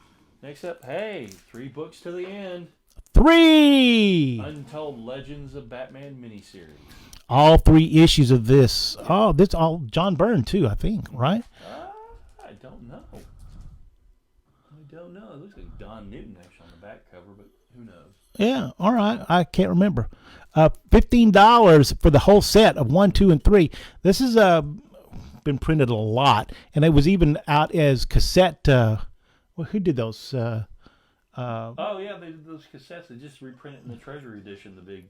Speaker 4: hey, 3 books to the end.
Speaker 1: 3
Speaker 4: Untold Legends of Batman miniseries.
Speaker 1: All 3 issues of this. Oh, this all John Byrne too, I think, right?
Speaker 4: I don't know. I don't know. It looks like Don Newton actually on the back cover, but who knows?
Speaker 1: Yeah, all right. I can't remember. $15 for the whole set of 1, 2, and 3. This has been printed a lot, and it was even out as cassette. Well, who did those?
Speaker 4: Oh yeah, they did those cassettes. They just reprinted in the Treasury edition, the big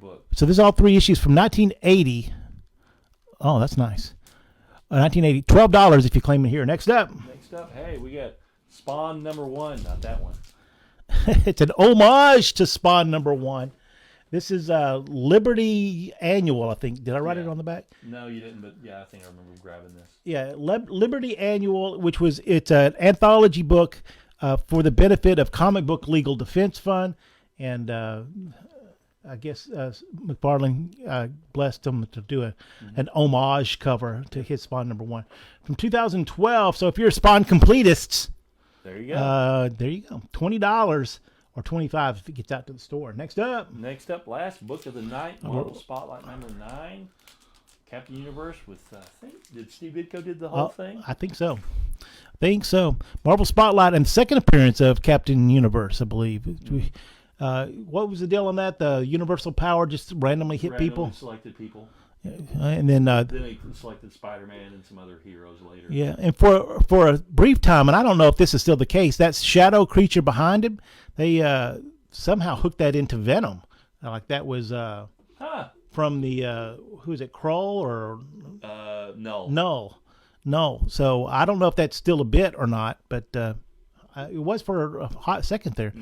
Speaker 4: book.
Speaker 1: So this is all 3 issues from 1980. Oh, that's nice. 1980. $12 if you claim it here. Next up,
Speaker 4: Hey, we got Spawn #1. Not that one.
Speaker 1: it's an homage to Spawn #1. This is Liberty Annual, I think. Did I write it on the back?
Speaker 4: No, you didn't, but yeah, I think I remember grabbing this.
Speaker 1: Yeah, Liberty Annual, it's an anthology book for the benefit of Comic Book Legal Defense Fund, and I guess McFarlane blessed them to do an homage cover to his Spawn #1 from 2012. So if you're Spawn completists,
Speaker 4: there you go.
Speaker 1: $20 or $25 if it gets out to the store. Next up,
Speaker 4: last book of the night, Marvel Spotlight #9, Captain Universe with did Steve Ditko did the whole thing?
Speaker 1: I think so. Marvel Spotlight and the second appearance of Captain Universe, I believe. What was the deal on that? The universal power just randomly hit people?
Speaker 4: Selected people.
Speaker 1: And then
Speaker 4: Then he selected Spider-Man and some other heroes later.
Speaker 1: Yeah, and for a brief time, and I don't know if this is still the case, that shadow creature behind him, they somehow hooked that into Venom. Like that was from the who is it, Krull or Null. So I don't know if that's still a bit or not, but it was for a hot second there.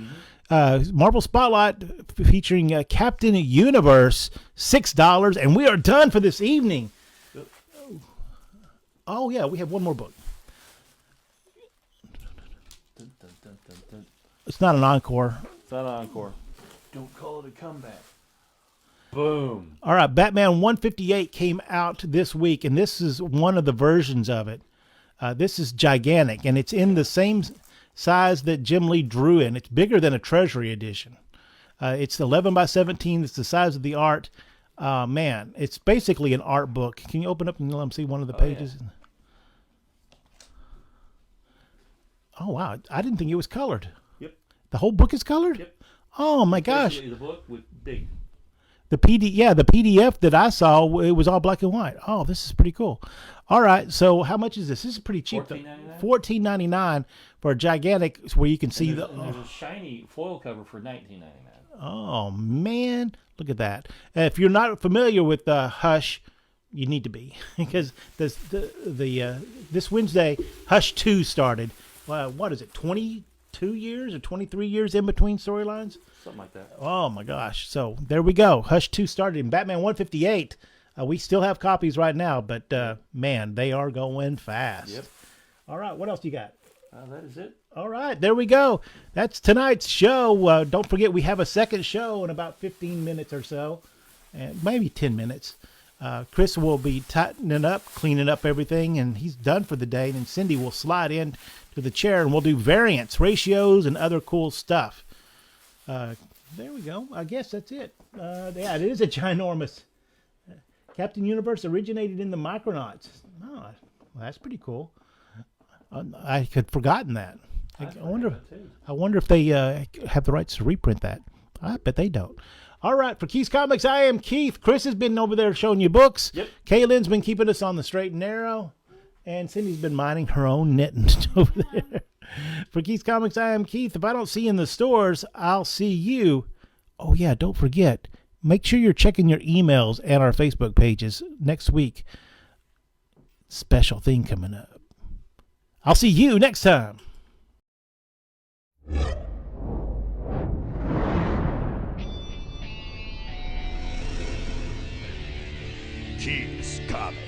Speaker 1: Marvel Spotlight featuring Captain Universe, $6, and we are done for this evening. Oh yeah, we have one more book. It's not an encore.
Speaker 4: Don't call it a comeback. Boom.
Speaker 1: All right, Batman 158 came out this week, and this is one of the versions of it. This is gigantic, and it's in the same size that Jim Lee drew in. It's bigger than a Treasury edition. It's 11 by 17. It's the size of the art. Man, it's basically an art book. Can you open up and let them see one of the pages?
Speaker 4: Yeah.
Speaker 1: Oh, wow. I didn't think it was colored.
Speaker 4: Yep.
Speaker 1: The whole book is colored?
Speaker 4: Yep.
Speaker 1: Oh, my gosh.
Speaker 4: Basically, the book with big.
Speaker 1: The PDF that I saw, it was all black and white. Oh, this is pretty cool. All right, so how much is this? This is pretty cheap.
Speaker 4: $14.99?
Speaker 1: $14.99 for a gigantic, where you can see
Speaker 4: there's a shiny foil cover for $19.99.
Speaker 1: Oh man, look at that! And if you're not familiar with Hush, you need to be, because this Wednesday, Hush 2 started. What is it? 22 years or 23 years in between storylines?
Speaker 4: Something like that.
Speaker 1: Oh my gosh! So there we go. Hush 2 started in Batman 158. We still have copies right now, but man, they are going fast.
Speaker 4: Yep.
Speaker 1: All right, what else do you got?
Speaker 4: That is it.
Speaker 1: All right, there we go. That's tonight's show. Don't forget, we have a second show in about 15 minutes or so, and maybe 10 minutes. Chris will be tightening up, cleaning up everything, and he's done for the day. And Cindy will slide in to the chair, and we'll do variants, ratios, and other cool stuff. There we go. I guess that's it. Yeah, it is a ginormous. Captain Universe originated in the Micronauts. Oh, well, that's pretty cool. I had forgotten that. I wonder if they have the rights to reprint that. I bet they don't. All right, for Keith's Comics, I am Keith. Chris has been over there showing you books.
Speaker 4: Yep.
Speaker 1: Kaylin's been keeping us on the straight and narrow. And Cindy's been minding her own knitting over there. For Keith's Comics, I am Keith. If I don't see you in the stores, I'll see you. Oh, yeah, don't forget. Make sure you're checking your emails and our Facebook pages next week. Special thing coming up. I'll see you next time.
Speaker 3: Keys Comics.